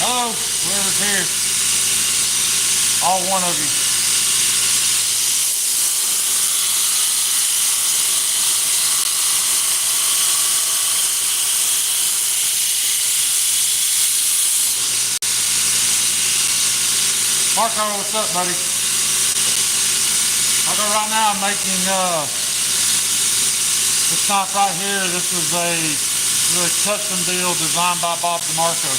Hello, whoever's here. All one of you. Marco, what's up, buddy? Marco, right now I'm making this knife right here. This is a custom deal designed by Bob DeMarco.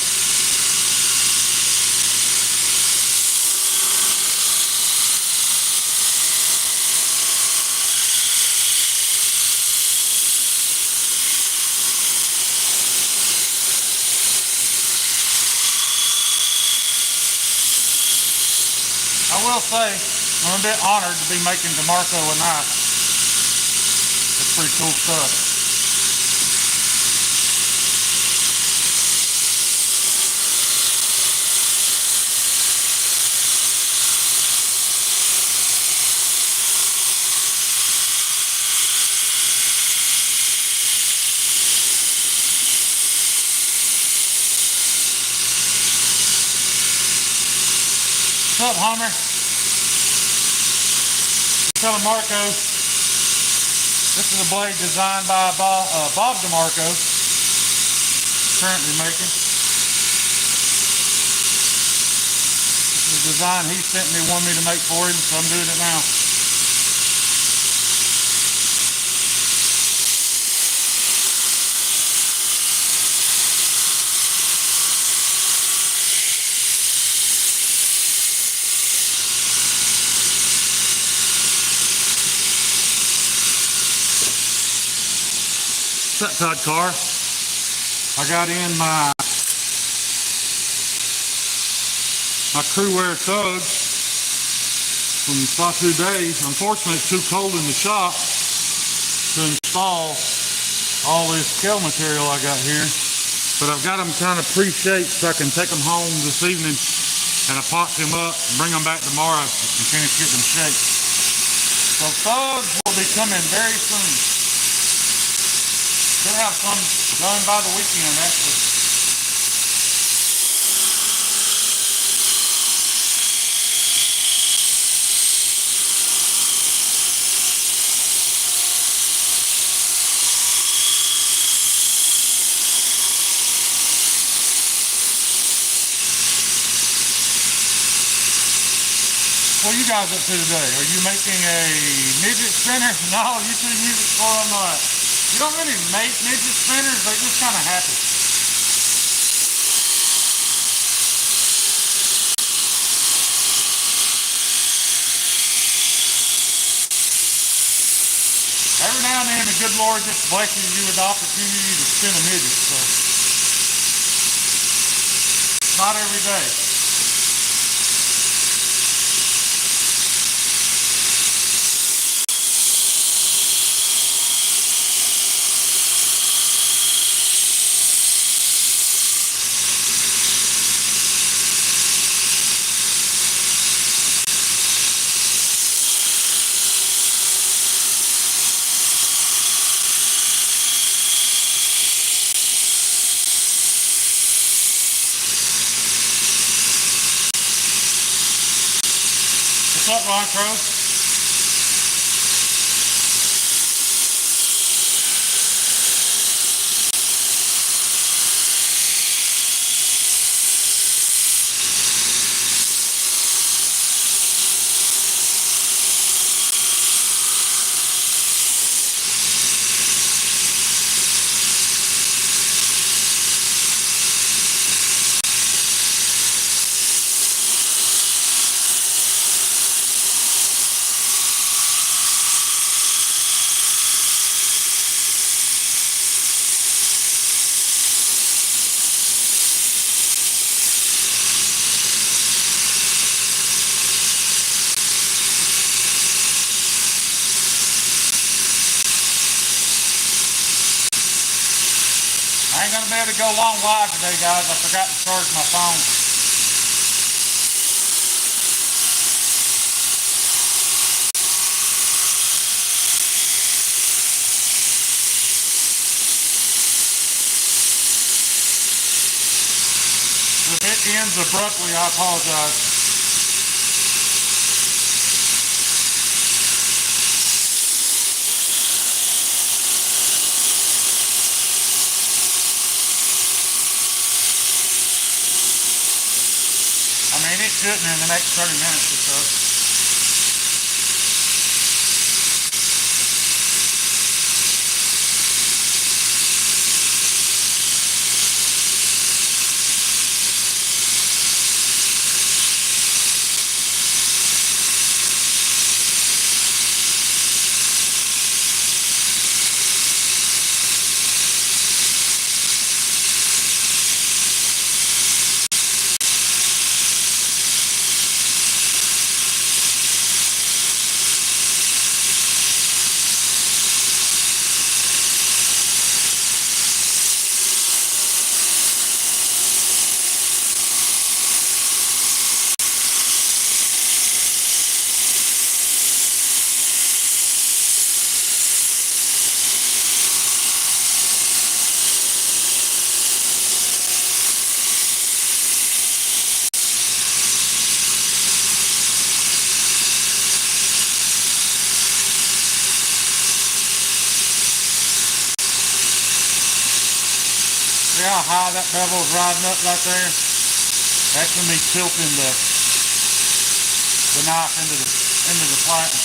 I will say, I'm a bit honored to be making DeMarco a knife. It's pretty cool stuff. What's up, Homer? Telling Marco, this is a blade designed by Bob DeMarco, currently making. This is a design he sent me, wanted me to make for him, so I'm doing it now. What's up, Todd Carr? I got in my crew wear thugs from Fatu Days. Unfortunately, it's too cold in the shop to install all this scale material I got here, but I've got them kind of pre-shaped so I can take them home this evening and epoxy them up and bring them back tomorrow and finish getting them shaped. So thugs will be coming very soon. Should have some done by the weekend, actually. What are you guys up to today? Are you making a midget spinner? No, you two use it for them. You don't really make midget spinners, they just kind of happen. Every now and then the good Lord just blesses you with the opportunity to spin a midget, so not every day. What's up, Ron Crow? I ain't gonna be able to go long live today, guys. I forgot to charge my phone. We're a bit ends abruptly, I apologize. I mean, it shouldn't in the next 30 minutes or so. See how high that bevel is riding up right there? That's going to be tilting the knife into the platen.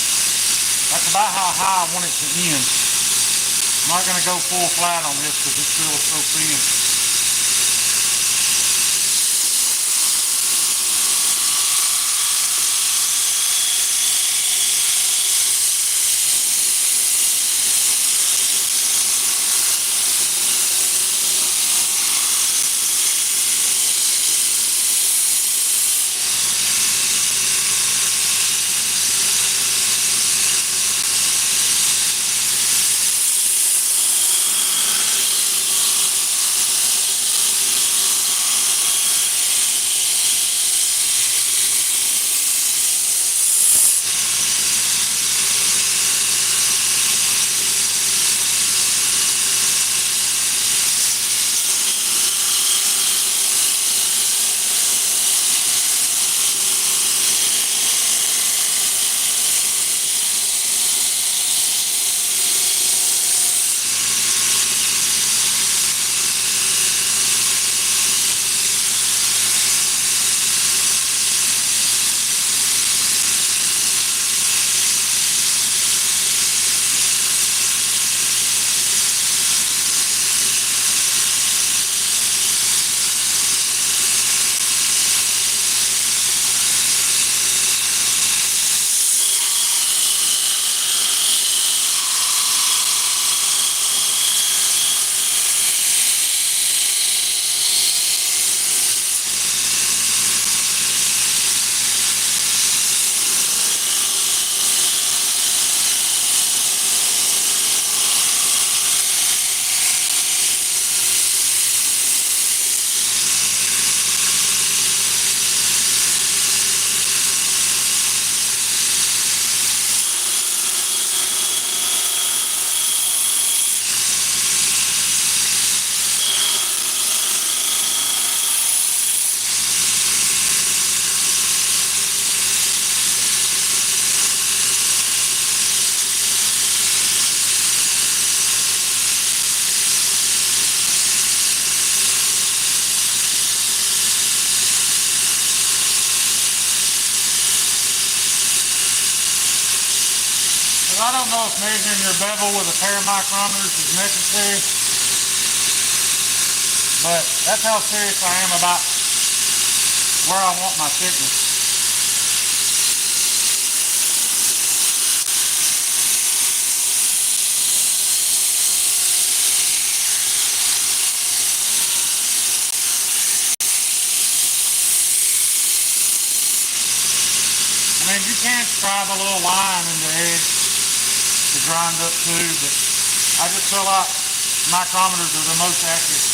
That's about how high I want it to end. I'm not going to go full flat on this because it feels so thin. I don't know if measuring your bevel with a pair of micrometers is necessary, but that's how serious I am about where I want my thickness. I mean, you can scribe a little line in the edge to grind up too, but I just feel like micrometers are the most accurate.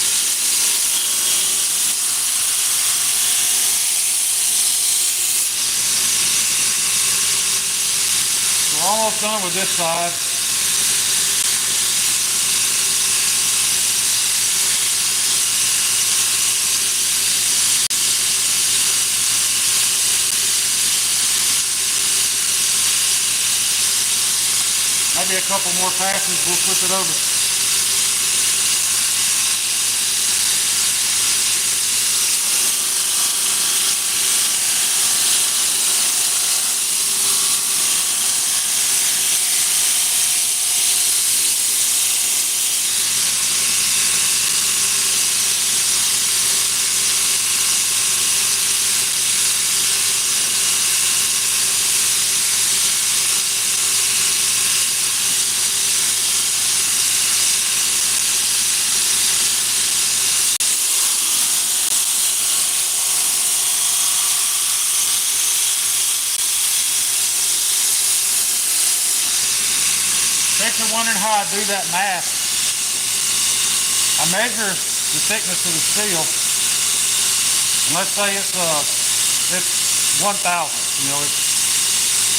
So we're almost done with this side. maybe a couple more passes, we'll flip it over. In case you're wondering how I do that math, I measure the thickness of the steel, and let's say it's 1,000, it's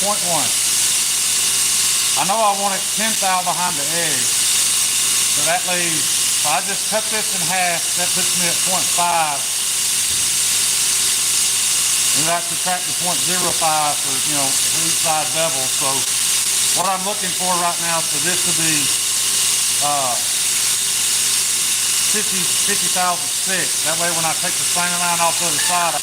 0.1. I know I want it 10 thou behind the edge, so that leaves, so I just cut this in half, that puts me at 0.5, and I subtract the 0.05 for, for each side bevel. So what I'm looking for right now is for this to be 50,006. That way when I take the string line off the other side,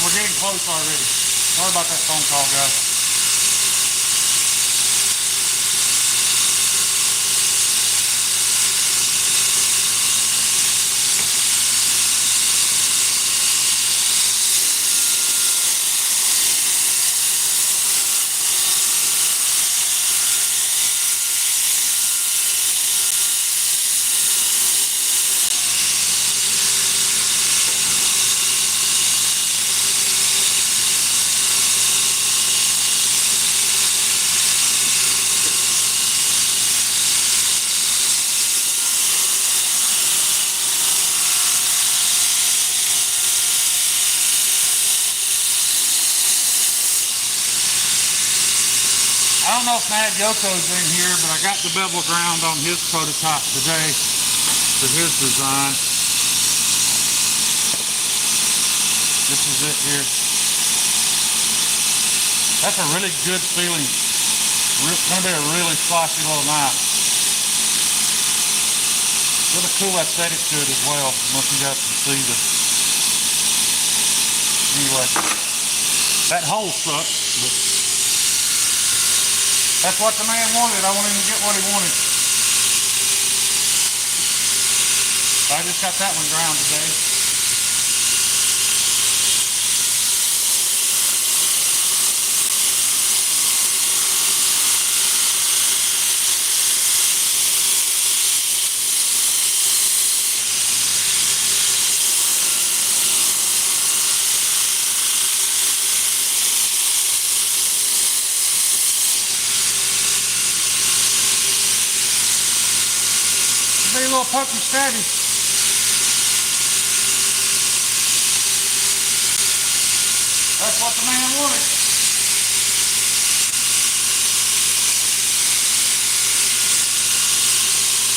we're getting close already. Sorry about that phone call, guys. I don't know if Mad Yoko's in here, but I got the bevel ground on his prototype today for his design. This is it here. That's a really good feeling. It's going to be a really spicy little knife. With a cool aesthetic to it as well. I don't know if you guys can see the... Anyway, that hole sucks, but that's what the man wanted. I want him to get what he wanted. I just got that one ground today. Be a little pokey stabby. That's what the man wanted.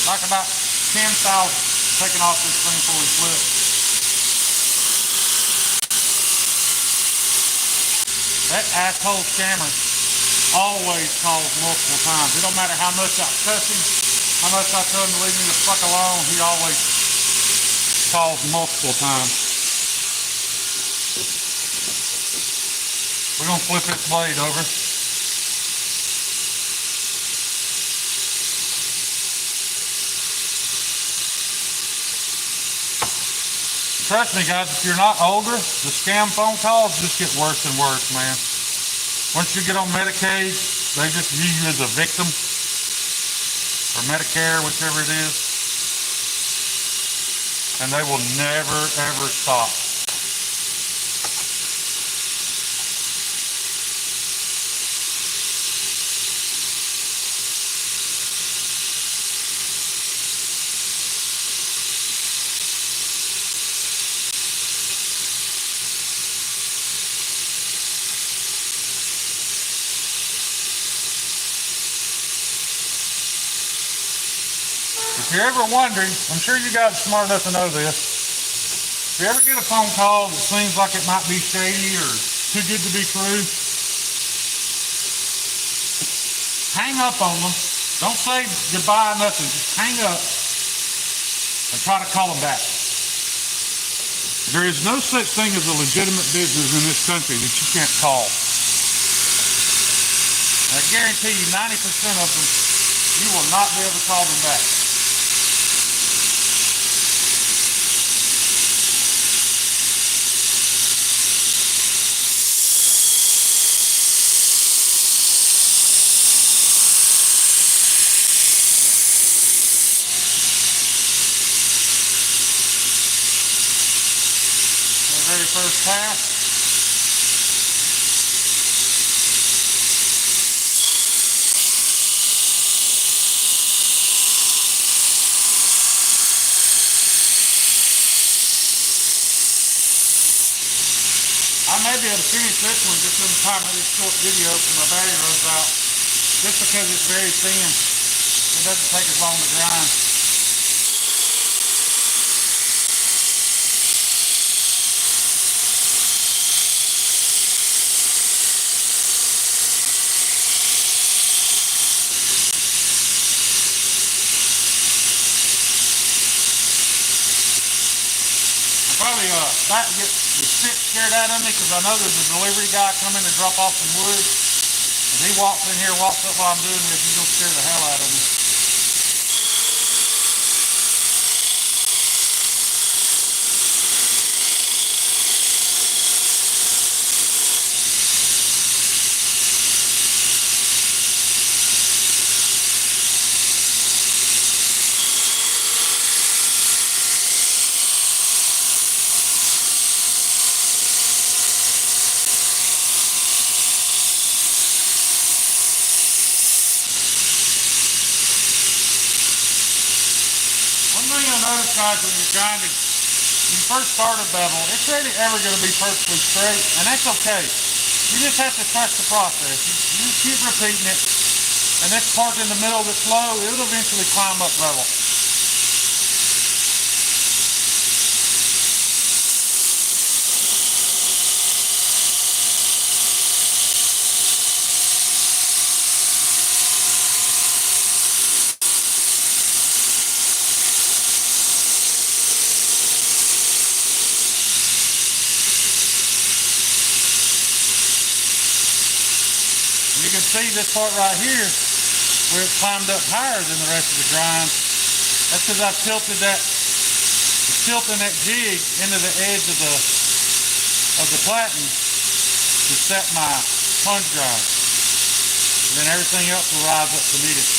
Like about 10,000 taking off this thing before we flip. That asshole scammer always calls multiple times. It don't matter how much I cuss him, how much I tell him to leave me the fuck alone, he always calls multiple times. We're going to flip this blade over. Trust me guys, if you're not older, the scam phone calls just get worse and worse, man. Once you get on Medicaid, they just view you as a victim. Or Medicare, whichever it is, and they will never ever stop. If you're ever wondering, I'm sure you guys are smart enough to know this. If you ever get a phone call that seems like it might be shady or too good to be true. Hang up on them. Don't say goodbye, nothing. Just hang up and try to call them back. There is no such thing as a legitimate business in this country that you can't call. I guarantee you 90% of them, you will not be able to call them back. Very first pass. I may be able to finish this one just in the time of this short video before my battery runs out. Just because it's very thin. It doesn't take as long to grind. Probably about to get the shit scared out of me because I know there's a delivery guy coming to drop off some wood. If he walks in here, walks up while I'm doing this, he's gonna scare the hell out of me. One thing you'll notice, guys, when you're grinding, when you first start a bevel, it's rarely ever going to be perfectly straight, and that's okay. You just have to trust the process. You just keep repeating it, and this part in the middle that's low, it'll eventually climb up level. You can see this part right here where it climbed up higher than the rest of the grind. That's because I've tilting that jig into the edge of the platen to set my sponge grind. And then everything else will rise up to meet it.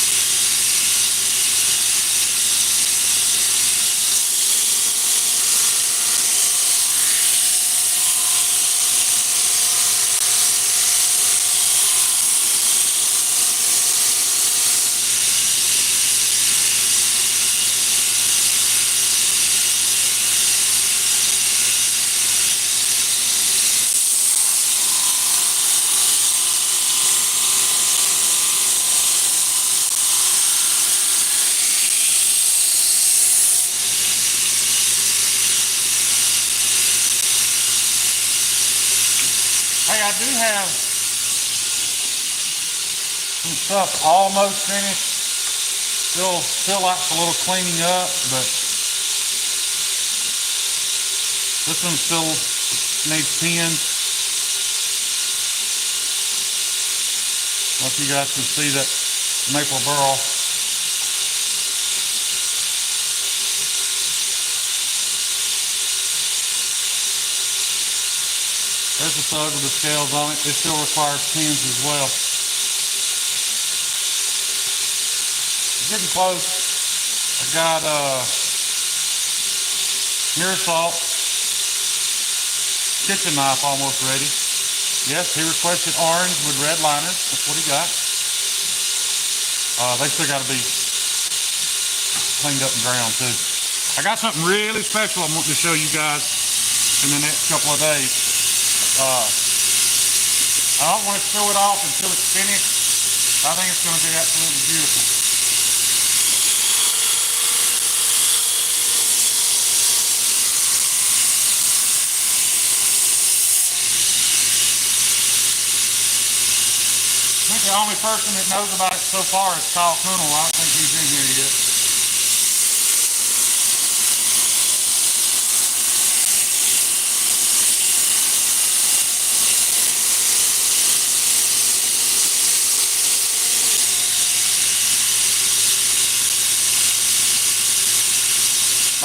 Hey, I do have some stuff almost finished. Still like a little cleaning up, but this one still needs pins. If you guys can see that maple burl. There's the thug with the scales on it. It still requires pins as well. Getting close. I got mirror salt, kitchen knife almost ready. Yes, he requested orange with red liners. That's what he got. They still got to be cleaned up and ground too. I got something really special I'm wanting to show you guys in the next couple of days. I don't want to show it off until it's finished. I think it's going to be absolutely beautiful. the only person that knows about it so far is Kyle Kunnel. I don't think he's in here yet.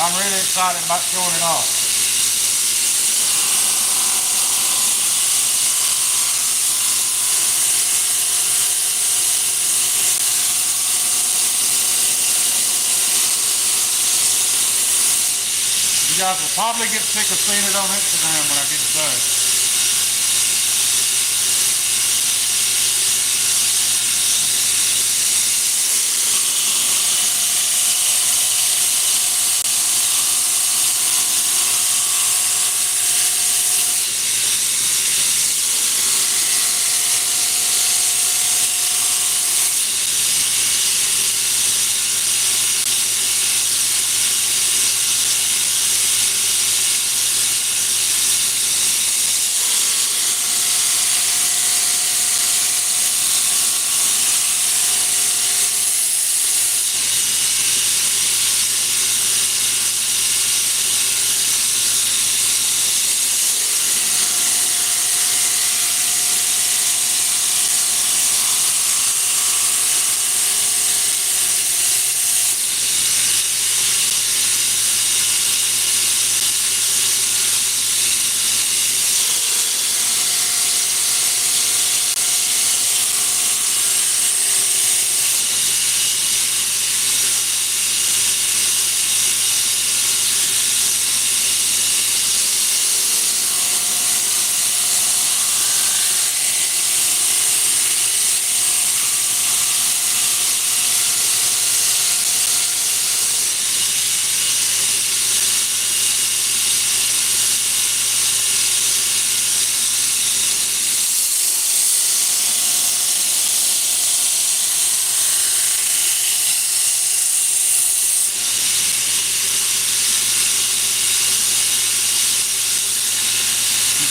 I'm really excited about showing it off. You guys will probably get sick of seeing it on Instagram when I get it done.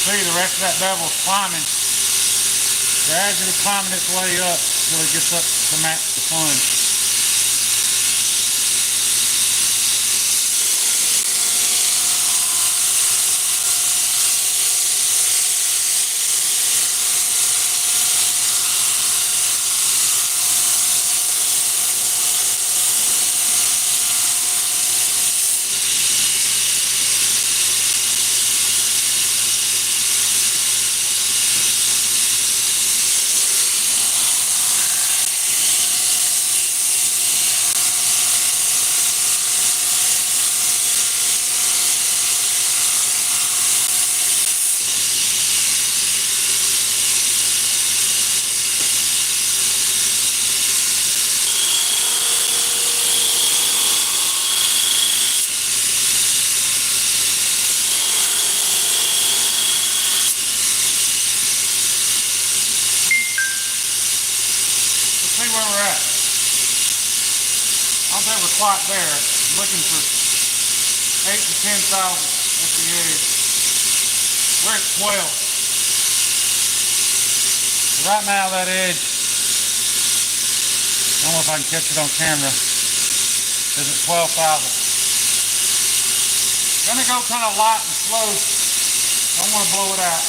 See, the rest of that bevel's climbing, gradually climbing its way up until it gets up to match the plunge. See where we're at. I don't think we're quite there. I'm looking for 8 to 10 thousandths at the edge. We're at 12. So right now that edge, I don't know if I can catch it on camera, is at 12 thousandths. Gonna go kind of light and slow. Don't want to blow it out.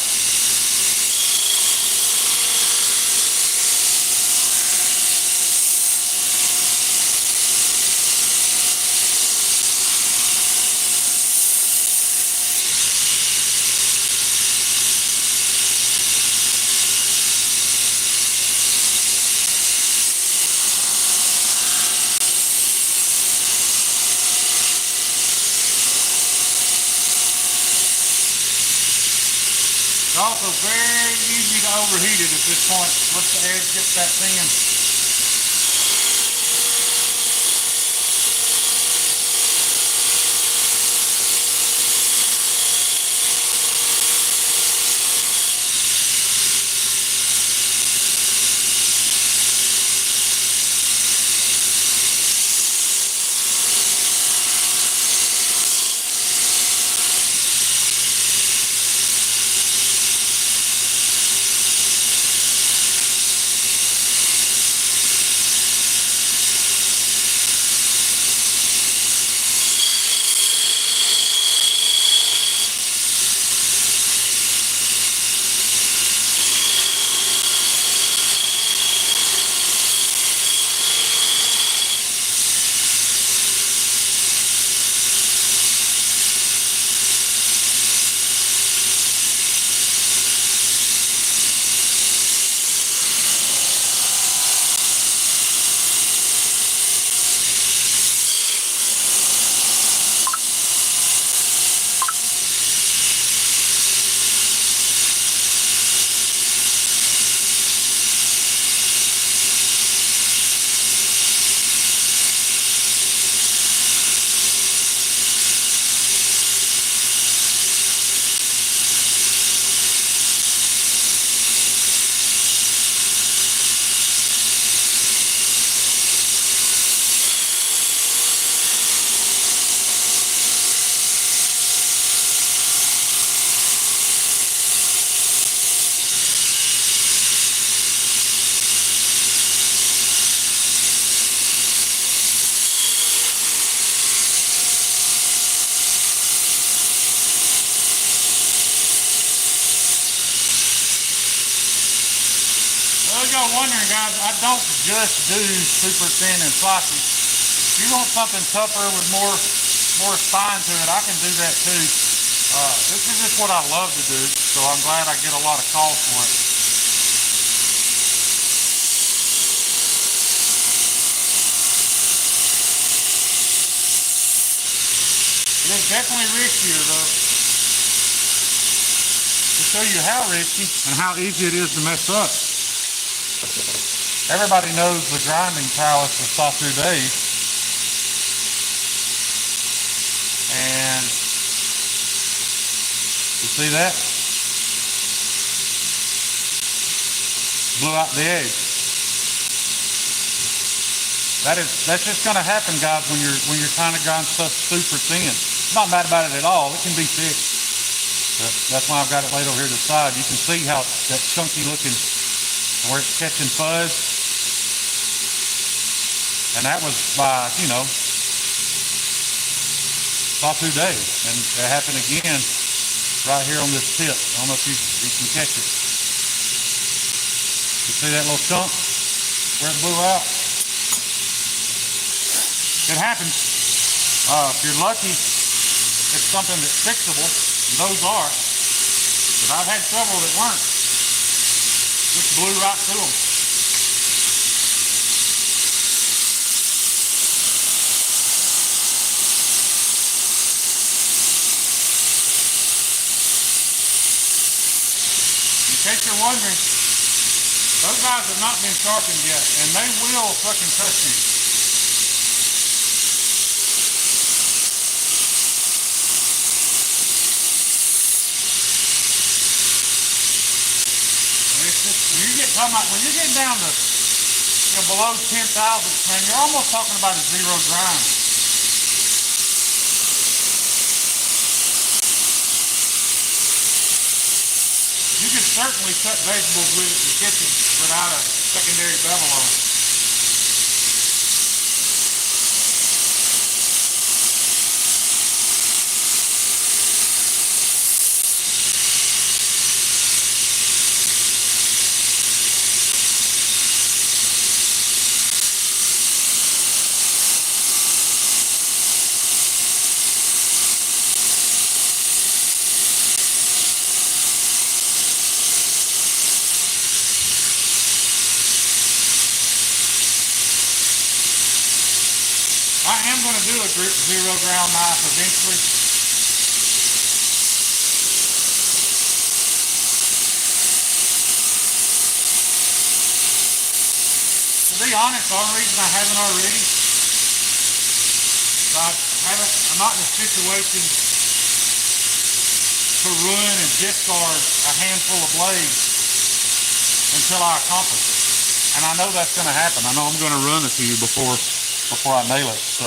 It's also very easy to overheat it at this point once the edge gets that thin. y'all wondering, guys, I don't just do super thin and floppy. If you want something tougher with more spine to it, I can do that too. This is just what I love to do, so I'm glad I get a lot of calls for it. It is definitely riskier though. To show you how risky and how easy it is to mess up. Everybody knows the grinding prowess of Sawtooth Dave. And you see that? Blew out the edge. That's just gonna happen, guys, when you're trying to grind stuff super thin. I'm not mad about it at all. It can be fixed. That's why I've got it laid over here to the side. You can see how that chunky looking, where it's catching fuzz. And that was by, you know, Sawtooth Dave. And it happened again right here on this tip. I don't know if you can catch it. You see that little chunk where it blew out? It happens. If you're lucky, it's something that's fixable. And those are. But I've had several that weren't. Just blew right through them. In case you're wondering, those guys have not been sharpened yet, and they will fucking touch you. When you get down to below 10 thousandths, man, you're almost talking about a zero grind. You can certainly cut vegetables with it in the kitchen without a secondary bevel on it. I am going to do a zero ground knife eventually. To be honest, the only reason I haven't already is I'm not in a situation to ruin and discard a handful of blades until I accomplish it. And I know that's going to happen. I know I'm going to run a few before I nail it, so.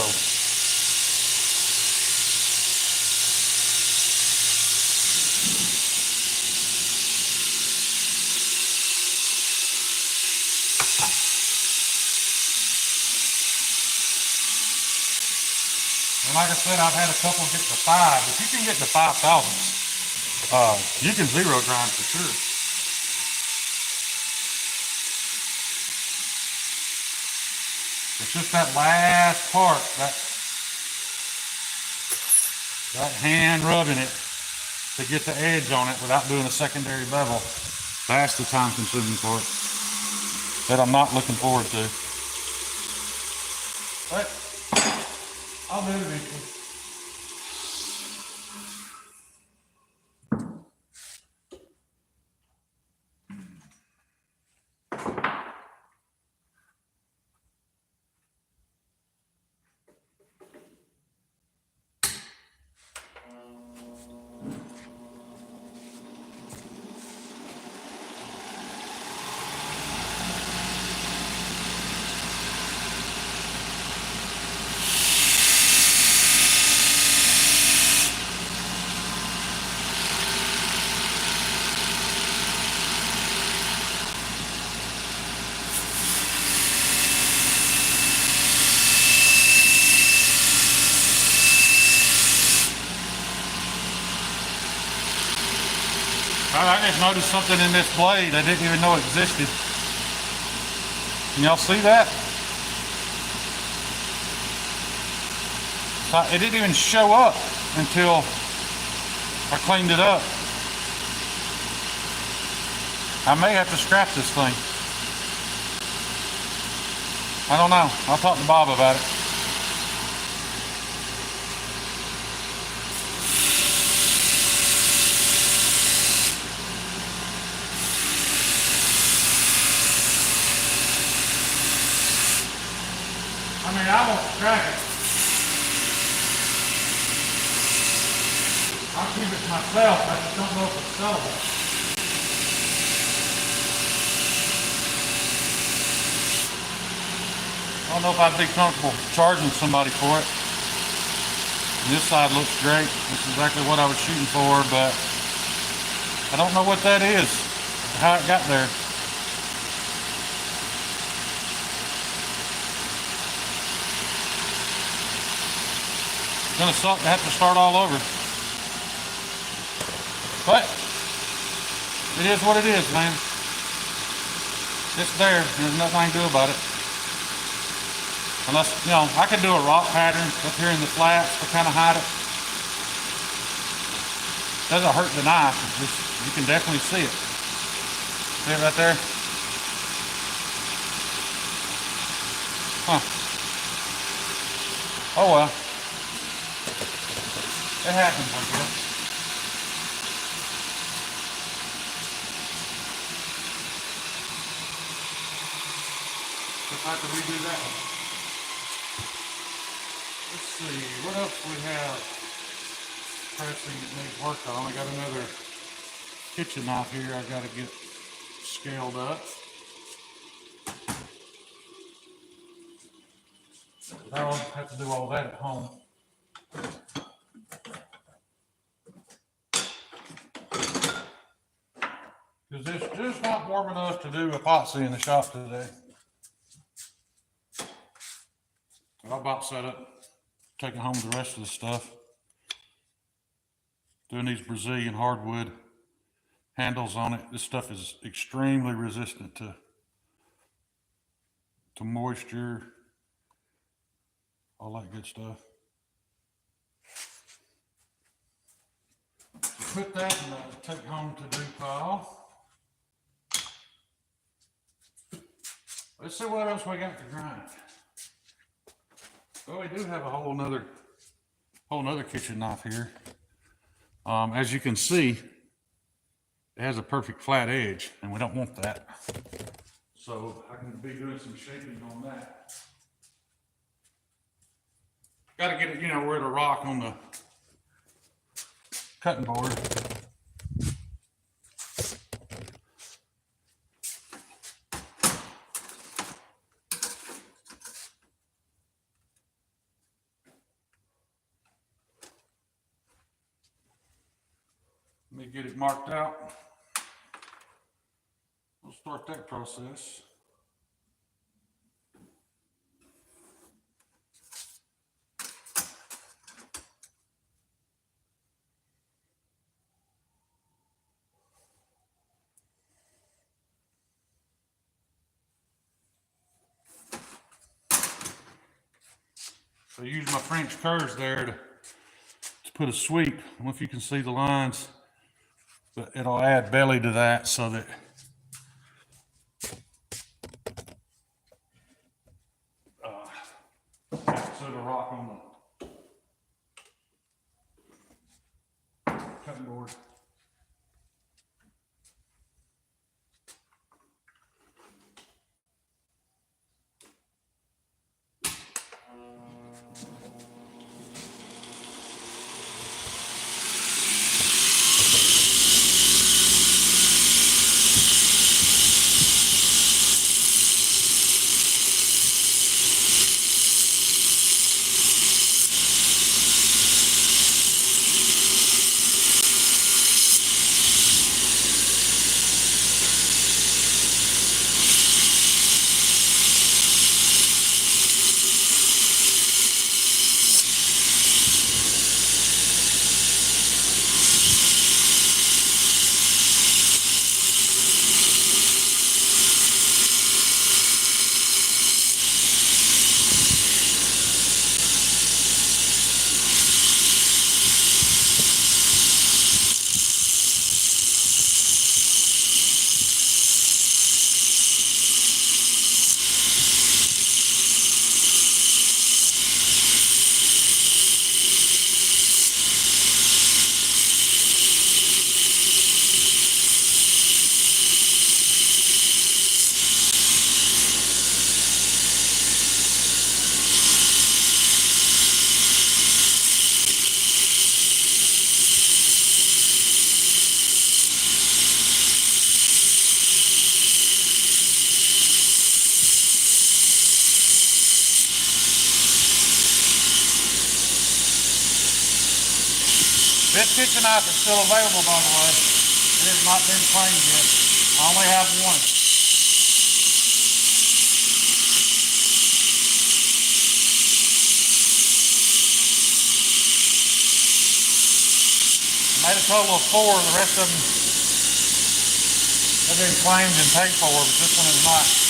And like I said, I've had a couple get to 5. If you can get to 5 thousandths, you can zero grind for sure. It's just that last part, that hand rubbing it to get the edge on it without doing a secondary bevel. That's the time consuming part that I'm not looking forward to. But I'll do it eventually. I just noticed something in this blade I didn't even know existed. Can y'all see that? It didn't even show up until I cleaned it up. I may have to scrap this thing. I don't know. I'll talk to Bob about it. I mean, I won't scrap it. I'll keep it myself. I just don't know if it's sellable. I don't know if I'd be comfortable charging somebody for it. And this side looks great. That's exactly what I was shooting for, but I don't know what that is, how it got there. It's gonna suck to have to start all over. But it is what it is, man. It's there, and there's nothing I can do about it. Unless, you know, I could do a rock pattern up here in the flats to kind of hide it. Doesn't hurt the knife, it's just, you can definitely see it. See it right there? Huh. Oh well. It happens, I guess. Just have to redo that one. Let's see, what else we have pressing that needs work on. I got another kitchen knife here I got to get scaled up. I don't have to do all that at home. Because it's just not warm enough to do epoxy in the shop today. I'll about set up taking home the rest of the stuff. Doing these Brazilian hardwood handles on it. This stuff is extremely resistant to moisture, all that good stuff. Put that in the take home to do pile. Let's see what else we got to grind. Well, we do have a whole nother kitchen knife here. As you can see, it has a perfect flat edge, and we don't want that. So I can be doing some shaping on that. Got to get it, you know, where the rock on the cutting board. Let me get it marked out. We'll start that process. So I use my French curves there to put a sweep. I don't know if you can see the lines, but it'll add belly to that so that so the rock on the cutting board. This kitchen knife is still available, by the way. It has not been claimed yet. I only have one. I made a total of 4. The rest of them have been claimed and paid for, but this one is not.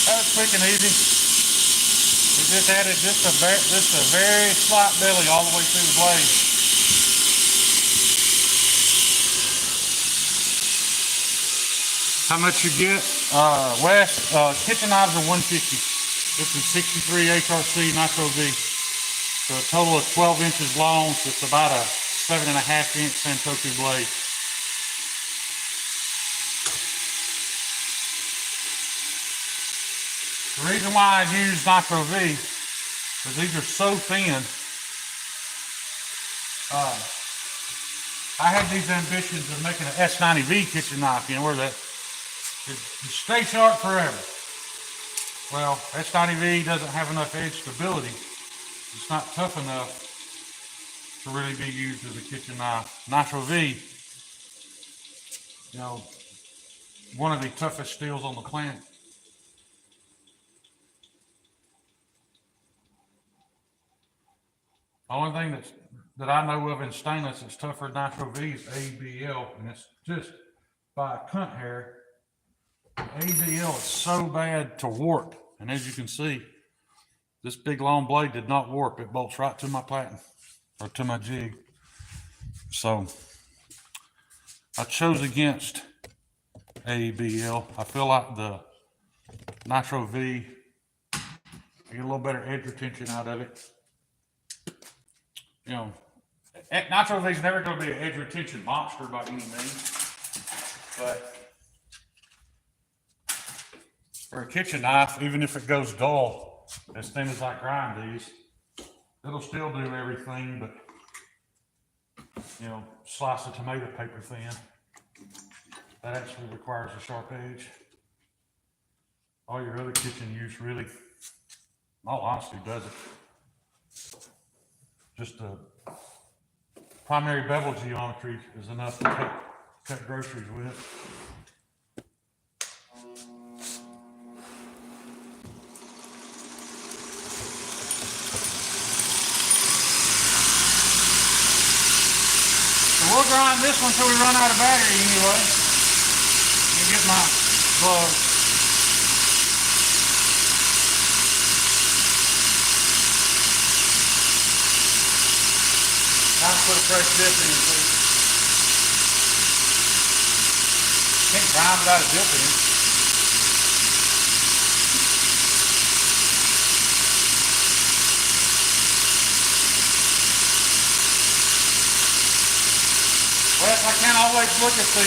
That was quick and easy. We just added just a very slight belly all the way through the blade. How much you get? West, kitchen knives are $150. This is 63 HRC Nitro V. So a total of 12 inches long, so it's about a 7.5 inch Santoku blade. The reason why I use Nitro V is these are so thin. I had these ambitions of making an S90V kitchen knife, you know, where that it stay sharp forever. Well, S90V doesn't have enough edge stability. It's not tough enough to really be used as a kitchen knife. Nitro V, you know, one of the toughest steels on the planet. The only thing that I know of in stainless that's tougher than Nitro V is ABL, and it's just by a cunt hair. ABL is so bad to warp, and as you can see, this big long blade did not warp. It bolts right to my platen, or to my jig. So I chose against ABL. I feel like the Nitro V, I get a little better edge retention out of it. You know, Nitro V is never going to be an edge retention monster by any means, but for a kitchen knife, even if it goes dull, as thin as I grind these, it'll still do everything but, you know, slice a tomato paper thin. That actually requires a sharp edge. All your other kitchen use really, in all honesty, doesn't. Just a primary bevel geometry is enough to cut groceries with. So we'll grind this one until we run out of battery anyway. Let me get my gloves. Time to put a fresh dip in, please. Can't grind without a dip in. Well, I can't always look at the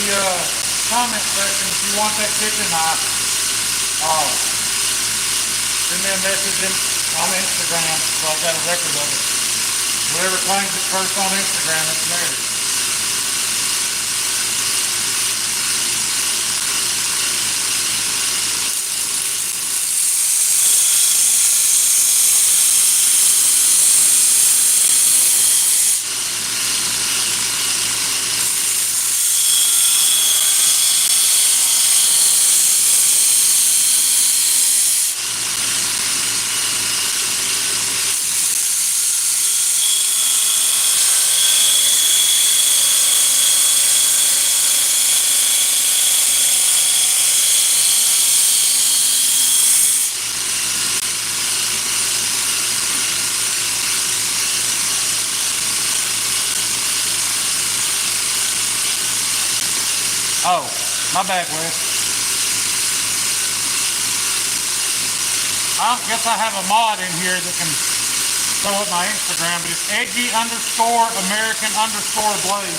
comment section if you want that kitchen knife. Send me a message on Instagram so I've got a record of it. Whoever claims it first on Instagram, it's theirs. Oh, my bad, Wes. I guess I have a mod in here that can throw up my Instagram, but it's edgy_American_blade.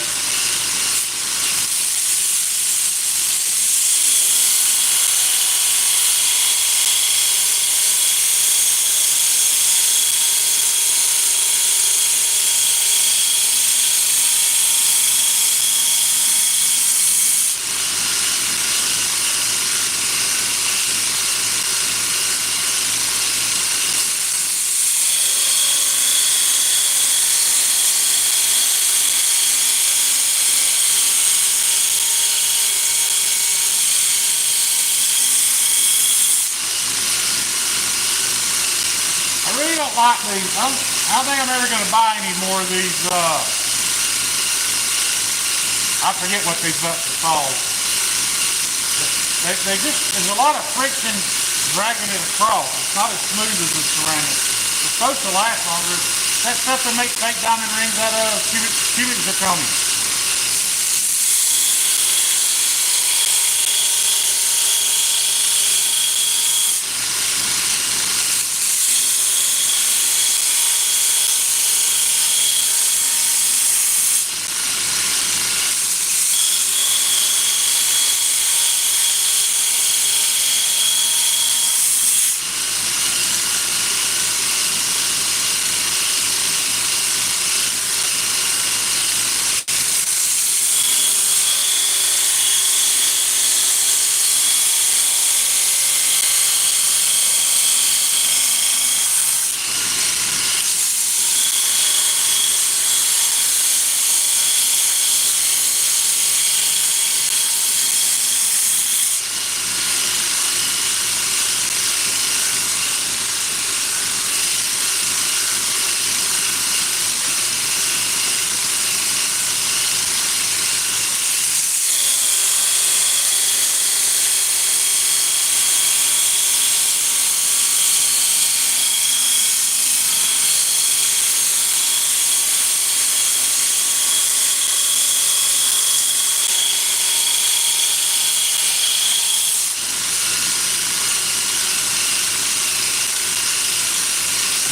like these. I don't think I'm ever going to buy any more of these. I forget what these butts are called. They just, there's a lot of friction dragging it across. It's not as smooth as the ceramic. It's supposed to last longer. That stuff that makes fake diamond rings out of cubic zirconia.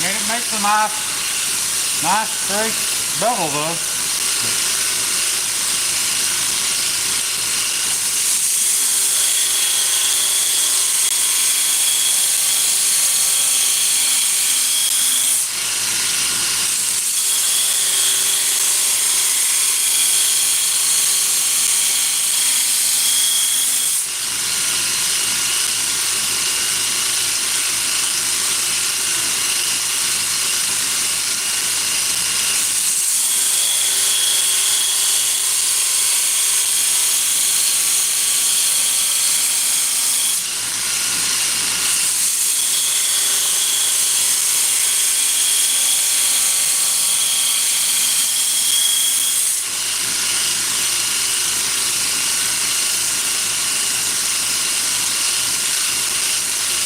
And it makes a nice straight bevel though.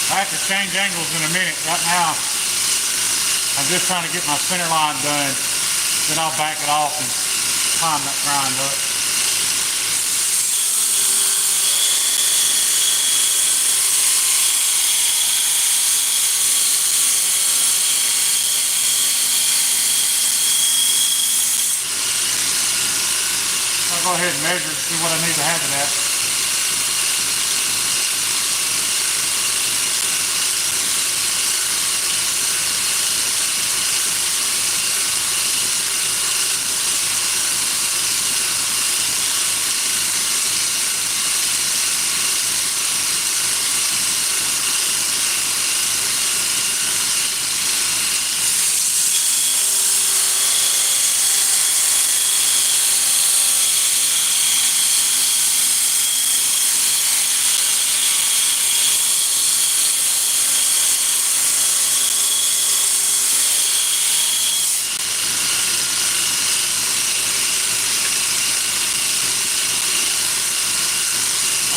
I have to change angles in a minute. Right now, I'm just trying to get my center line done. Then I'll back it off and climb that grind up. I'll go ahead and measure and see what I need to have it at.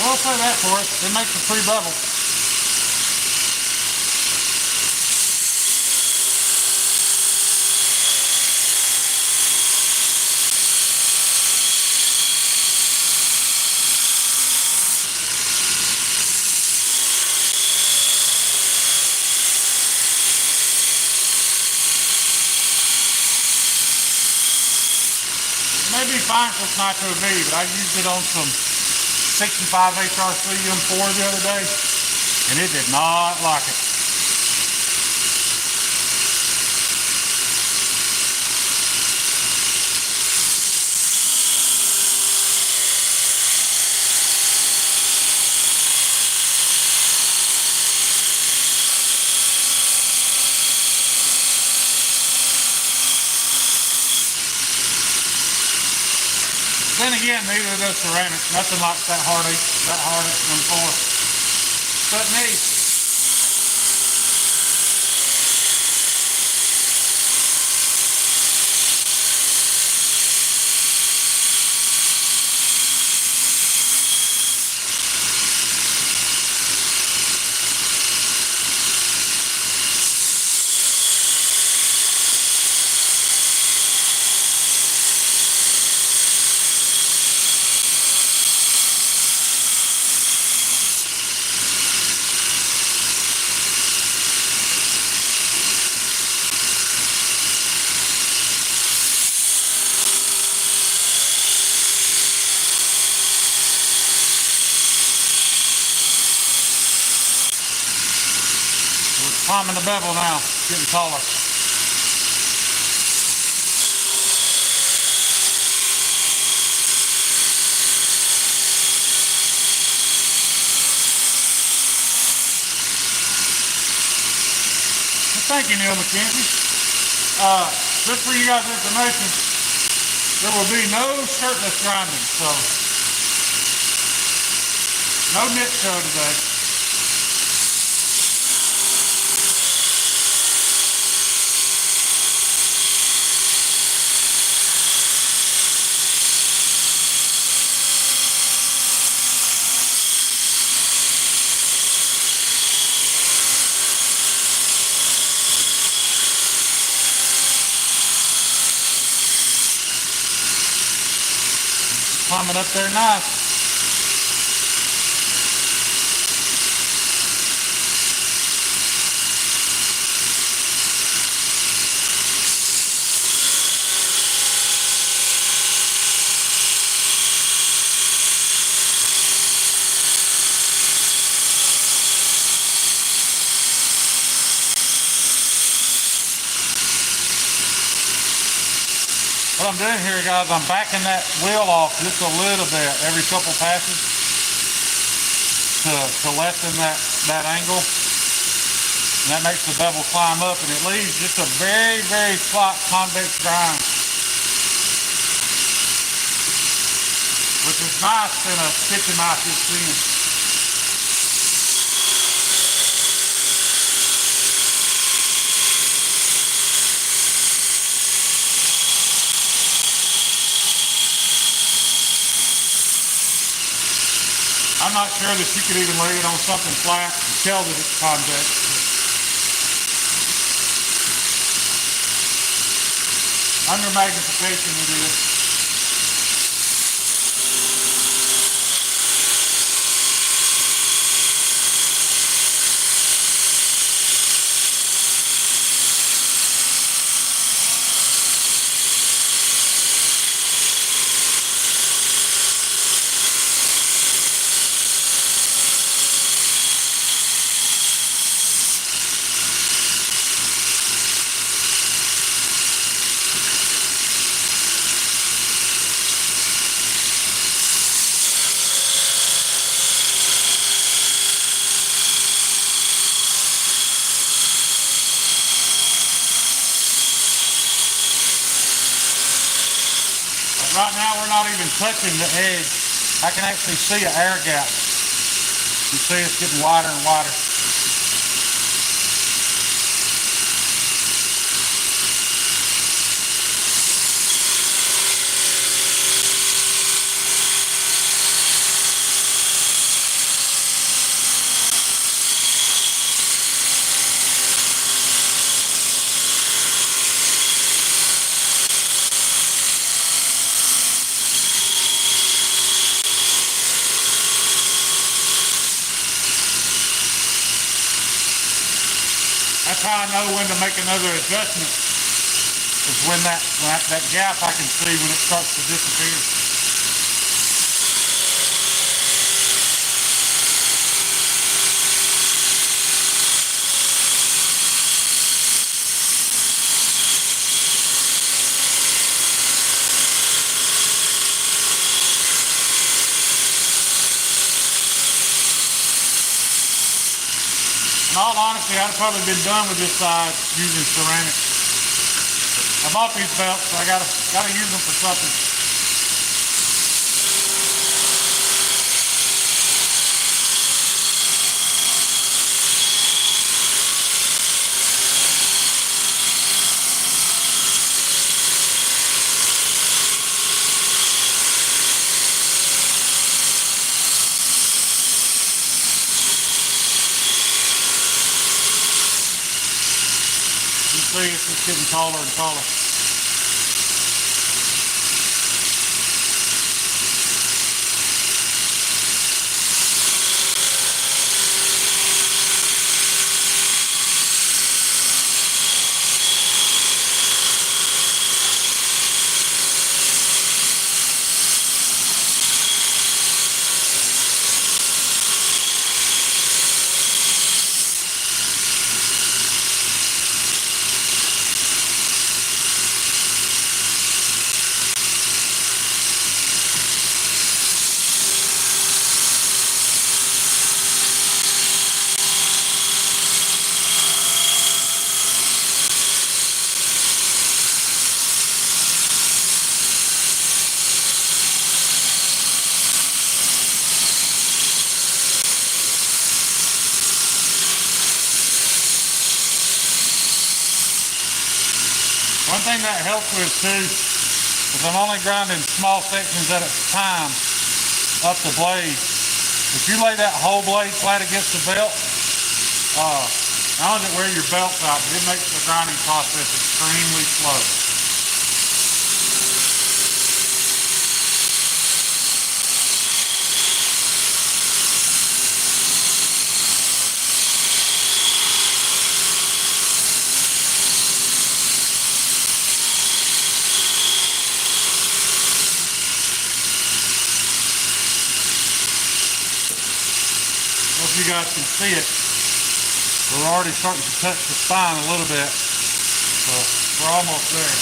I will say that for it. It makes a pretty bevel. It may be fine for Nitro V, but I used it on some 65 HRC M4 the other day, and it did not like it. Then again, neither of those ceramics, nothing like that hard M4. But me. Climbing the bevel now, getting taller. Thank you, Neil McKenzie. Just for you guys' information, there will be no shirtless grinding, so no knit show today. Climbing up there nice. What I'm doing here, guys, I'm backing that wheel off just a little bit every couple passes to lessen that angle. And that makes the bevel climb up, and it leaves just a very, very slight convex grind, which is nice in a kitchen knife you're seeing. I'm not sure that you could even lay it on something flat and tell that it's convex. Under magnification it is. Right now we're not even touching the edge. I can actually see an air gap. You see it's getting wider and wider. That's how I know when to make another adjustment. Is when that gap I can see when it starts to disappear. In all honesty, I'd have probably been done with this side using ceramic. I bought these belts, so I gotta use them for something. You see, it's just getting taller and taller. thing that helps with too is I'm only grinding small sections at a time up the blade. If you lay that whole blade flat against the belt, not only does it wear your belts out, but it makes the grinding process extremely slow. Hope you guys can see it. We're already starting to touch the spine a little bit, so we're almost there.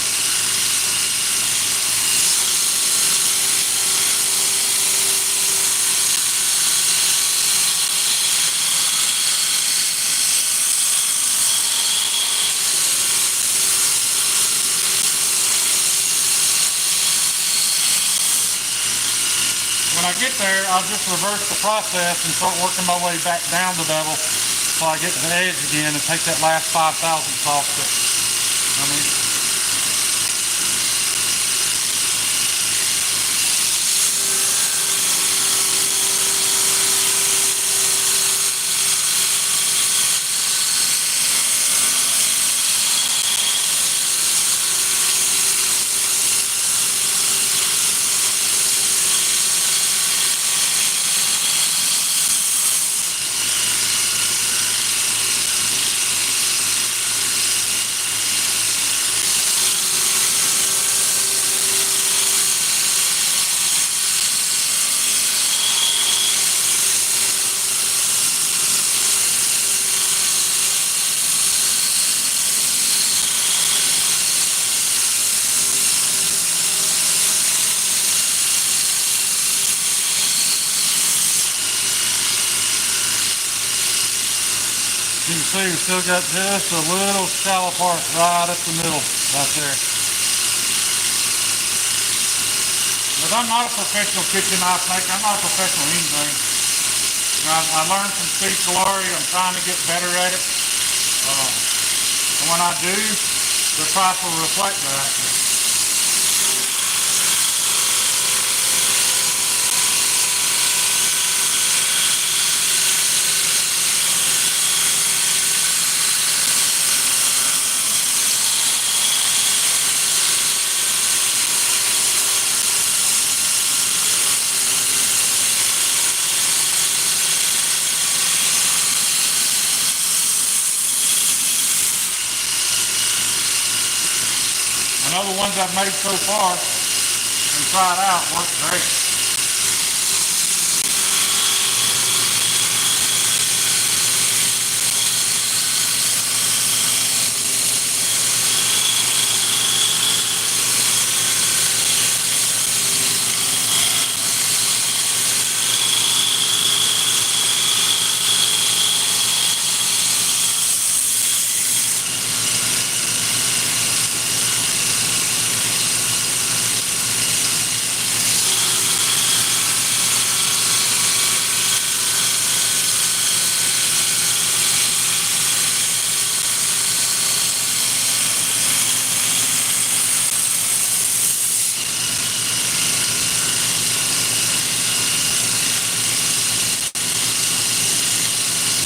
When I get there, I'll just reverse the process and start working my way back down the bevel so I get to the edge again and take that last 5 thousandths off it. You can see we still got just a little shallow part right up the middle, right there. But I'm not a professional kitchen knife maker. I'm not a professional anything. I learned from Steve Kalari. I'm trying to get better at it. And when I do, the price will reflect that. I know the ones I've made so far and tried out work great.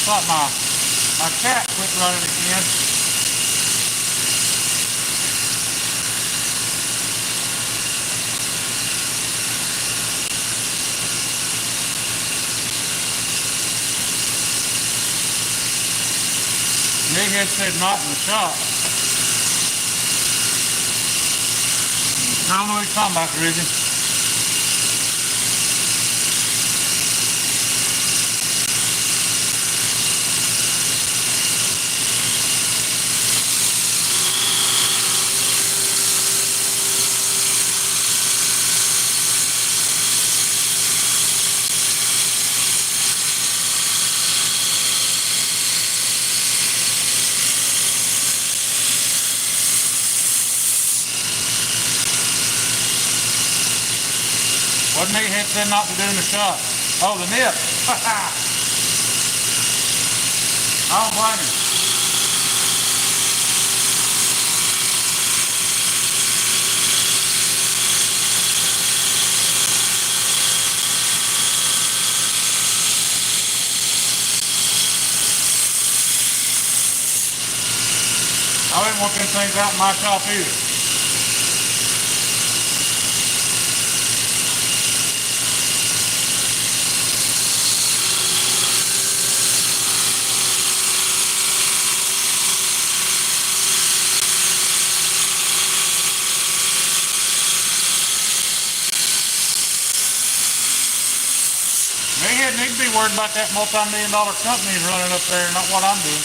Thought my cat quit running again. Meathead said not in the shop. I don't know what you're talking about, Reggie. What Meathead said not to do in the shop? Oh, the nip. I don't blame him. want them things out in my shop either. They need to be worried about that multi-million-dollar company running up there, not what I'm doing.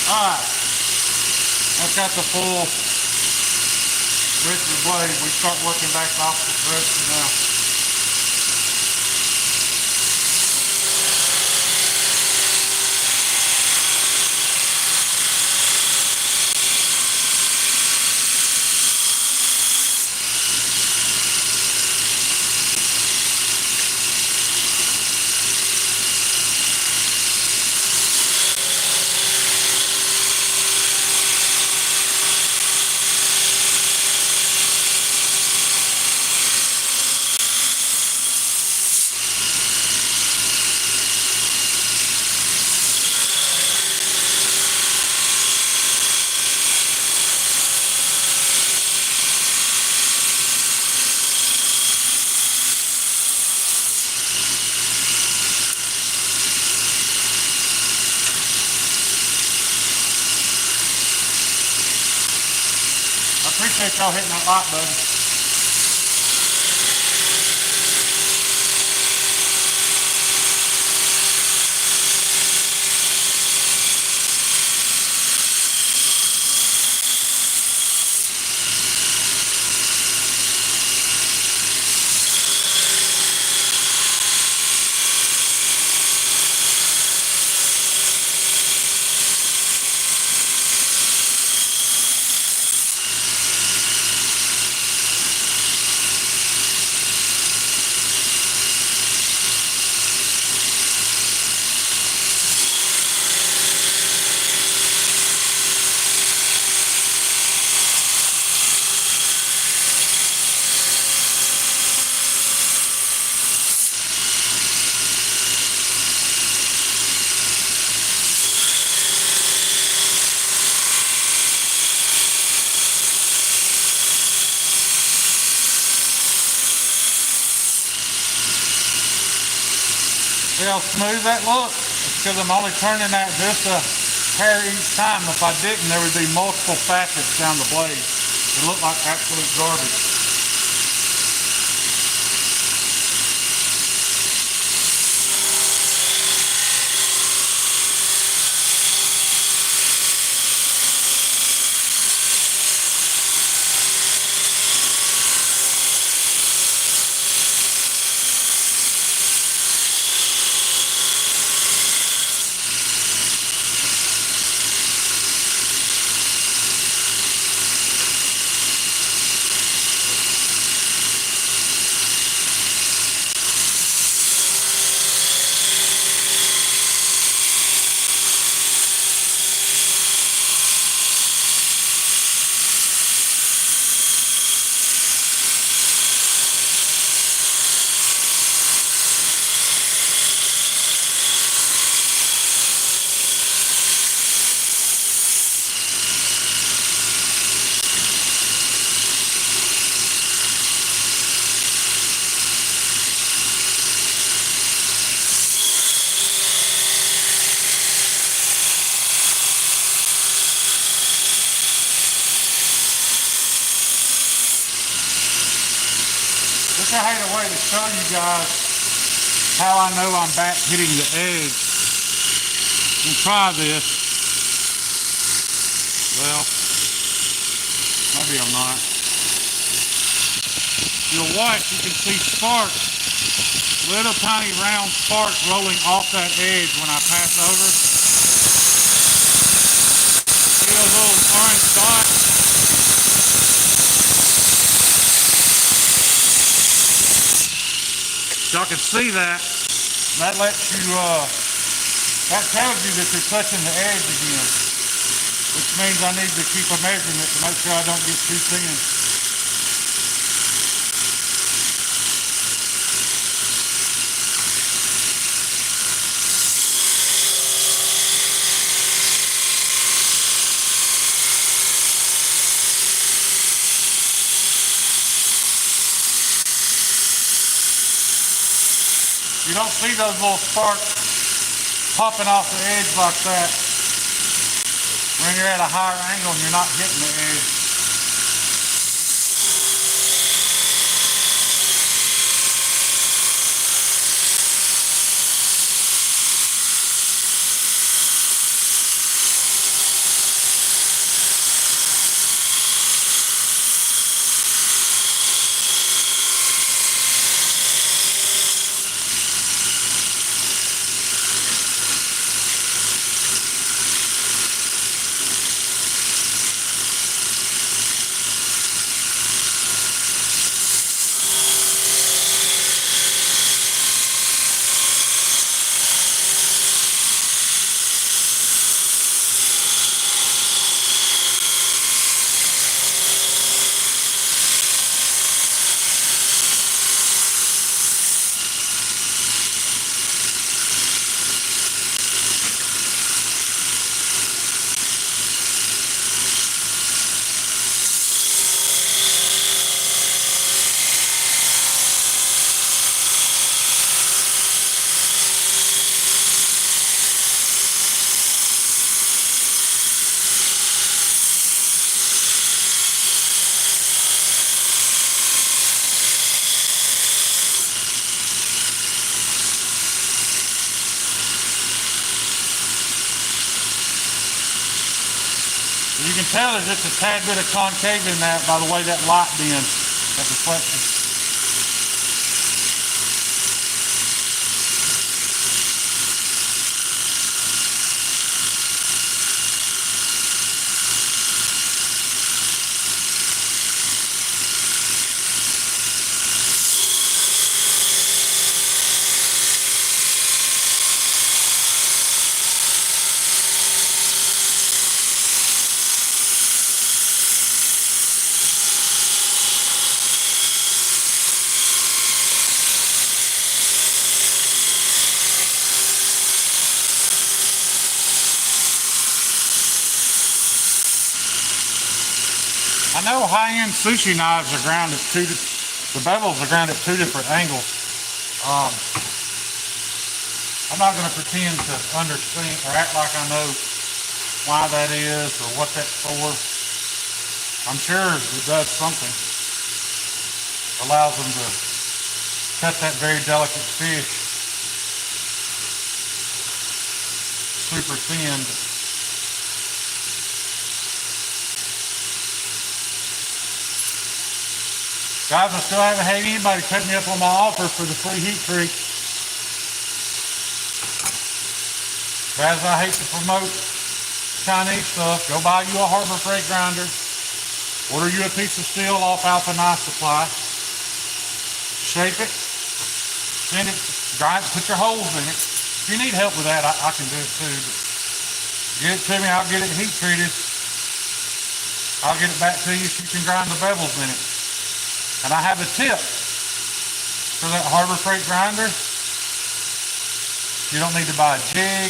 Alright, I've got the full width of the blade. We start working back off the direction now. I appreciate y'all hitting that like button. See how smooth that looks? It's because I'm only turning that just a hair each time. If I didn't, there would be multiple facets down the blade. It looked like absolute garbage. Wish I had a way to show you guys how I know I'm back hitting the edge. And try this. Well, maybe I'm not. You'll watch, you can see sparks, little tiny round sparks rolling off that edge when I pass over. See those little orange dots? Y'all can see that. That lets you, that tells you that you're touching the edge again, which means I need to keep a measurement to make sure I don't get too thin. You don't see those little sparks popping off the edge like that when you're at a higher angle and you're not hitting the edge. You can tell there's just a tad bit of concave in that by the way that light bends, that reflection. I know high-end sushi knives are ground at the bevels are ground at two different angles. I'm not going to pretend to understand or act like I know why that is or what that's for. I'm sure it does something. Allows them to cut that very delicate fish super thin. Guys, I still haven't had anybody cut me up on my offer for the free heat treat. But as I hate to promote Chinese stuff, go buy you a Harbor Freight grinder. Order you a piece of steel off Alpha Knife Supply. Shape it. Send it. Grind it. Put your holes in it. If you need help with that, I can do it too. But get it to me. I'll get it heat treated. I'll get it back to you so you can grind the bevels in it. And I have a tip for that Harbor Freight grinder. You don't need to buy a jig,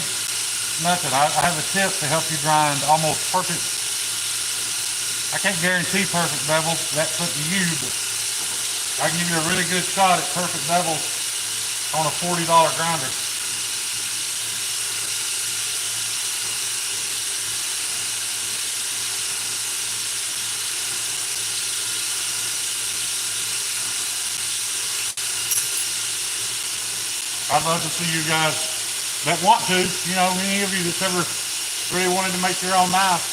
nothing. I have a tip to help you grind almost perfect. I can't guarantee perfect bevels. That's up to you, but I can give you a really good shot at perfect bevels on a $40 grinder. I'd love to see you guys that want to, you know, any of you that's ever really wanted to make your own knife.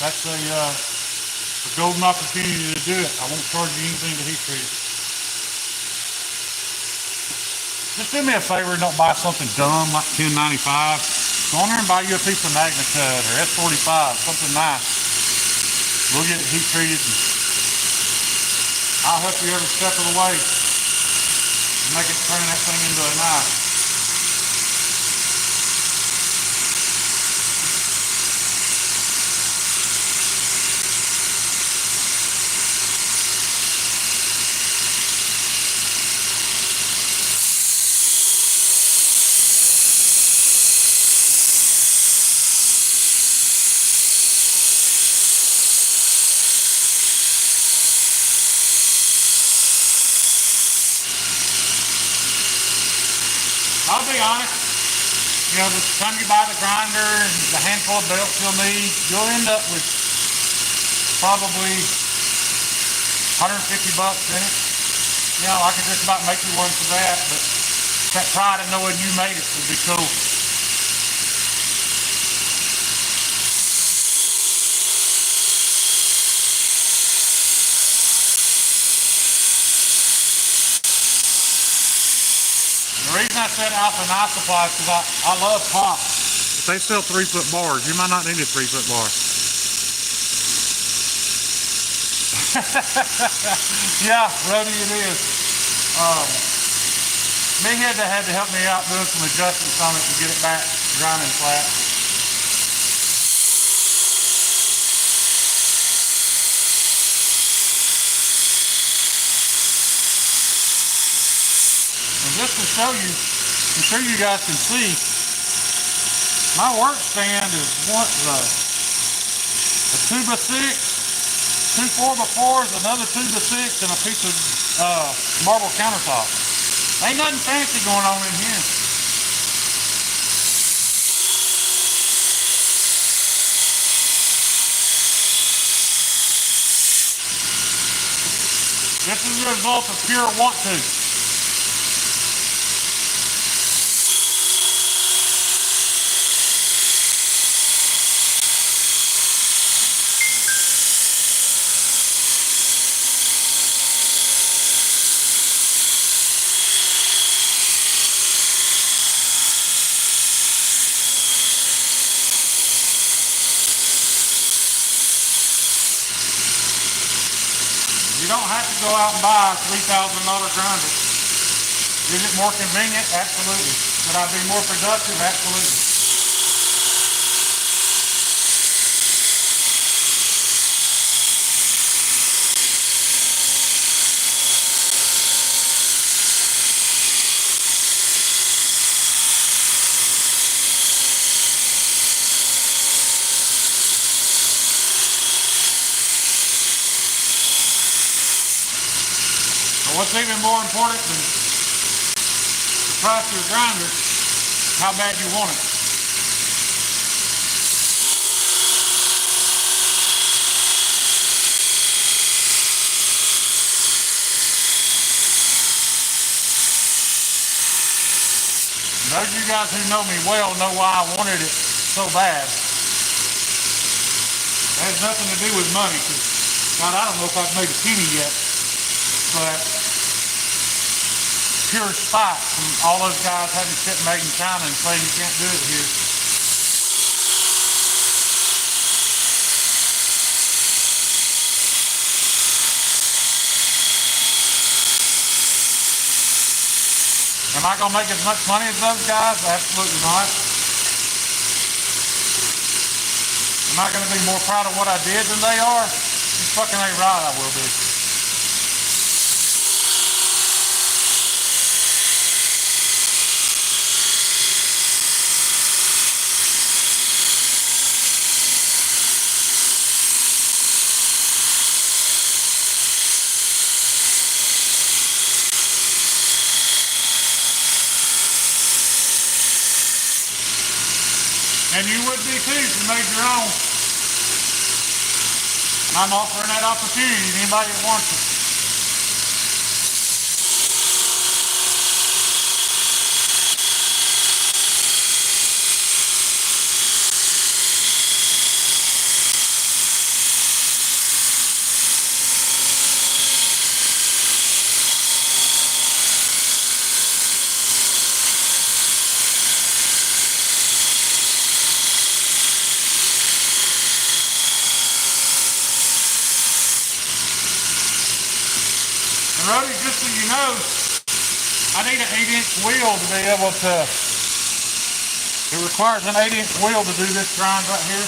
That's a golden opportunity to do it. I won't charge you anything to heat treat it. Just do me a favor and don't buy something dumb like $10.95. Go on there and buy you a piece of Magna Cut or S45, something nice. We'll get it heat treated and I'll help you every step of the way. Make it turn that thing into a knife. I'll be honest, you know, the time you buy the grinder and the handful of belts you'll need, you'll end up with probably 150 bucks in it. You know, I could just about make you one for that, but that pride of knowing you made it would be cool. The reason I said Alpha Knife Supply is because I love pop. If they sell 3-foot bars, you might not need a 3-foot bar. Yeah, Rody, it is. Meathead had to help me out doing some adjustments on it to get it back grinding flat. And just to show you, I'm sure you guys can see, my work stand is a 2x6, 2 4x4s, another 2x6, and a piece of marble countertop. Ain't nothing fancy going on in here. This is the result of pure want to. You don't have to go out and buy a $3,000 grinder. Is it more convenient? Absolutely. Would I be more productive? Absolutely. What's even more important than the price of your grinder, how bad you want it. Those of you guys who know me well know why I wanted it so bad. It has nothing to do with money, because God, I don't know if I've made a penny yet, but pure spite from all those guys having shit made in China and saying you can't do it here. Am I going to make as much money as those guys? Absolutely not. Am I going to be more proud of what I did than they are? You fucking ain't right, I will be. And you would be too if you made your own. I'm offering that opportunity to anybody that wants it. Rody, just so you know, I need an 8-inch wheel to be able to, it requires an 8-inch wheel to do this grind right here.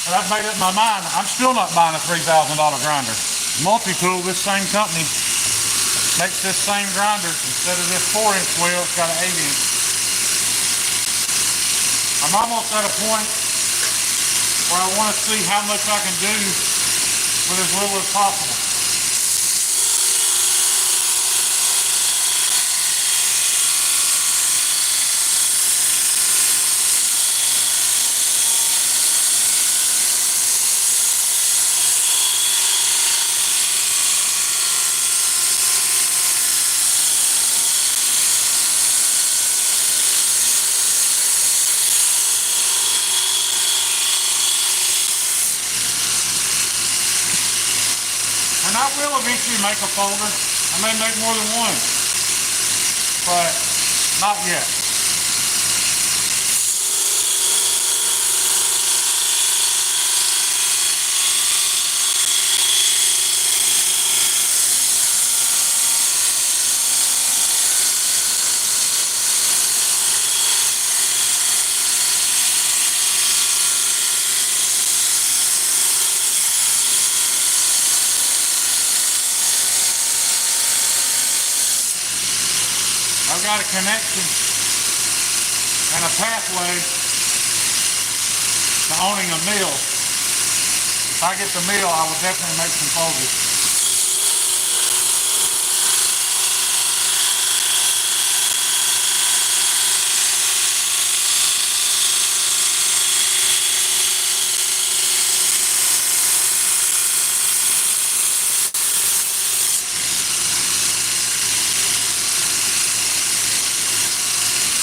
But I've made up my mind, I'm still not buying a $3,000 grinder. Multi-tool, this same company, makes this same grinder. Instead of this 4-inch wheel, it's got an 8-inch. I'm almost at a point where I want to see how much I can do with as little as possible. And I will eventually make a folder. I may make more than one, but not yet. I've got a connection and a pathway to owning a mill. If I get the mill, I will definitely make some folders.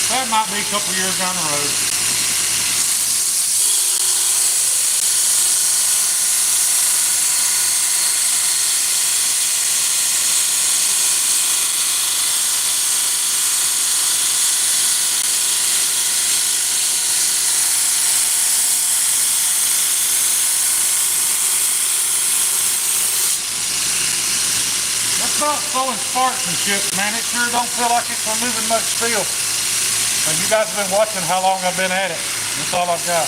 That might be a couple years down the road. That's not throwing sparks and shit, man. It sure don't feel like it's removing much steel. And you guys have been watching how long I've been at it. That's all I've got.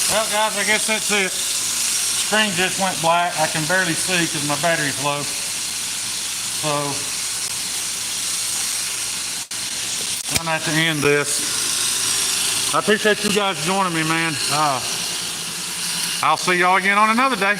Well guys, I guess that's it. Screen just went black. I can barely see because my battery's low. So I'm gonna have to end this. I appreciate you guys joining me, man. I'll see y'all again on another day.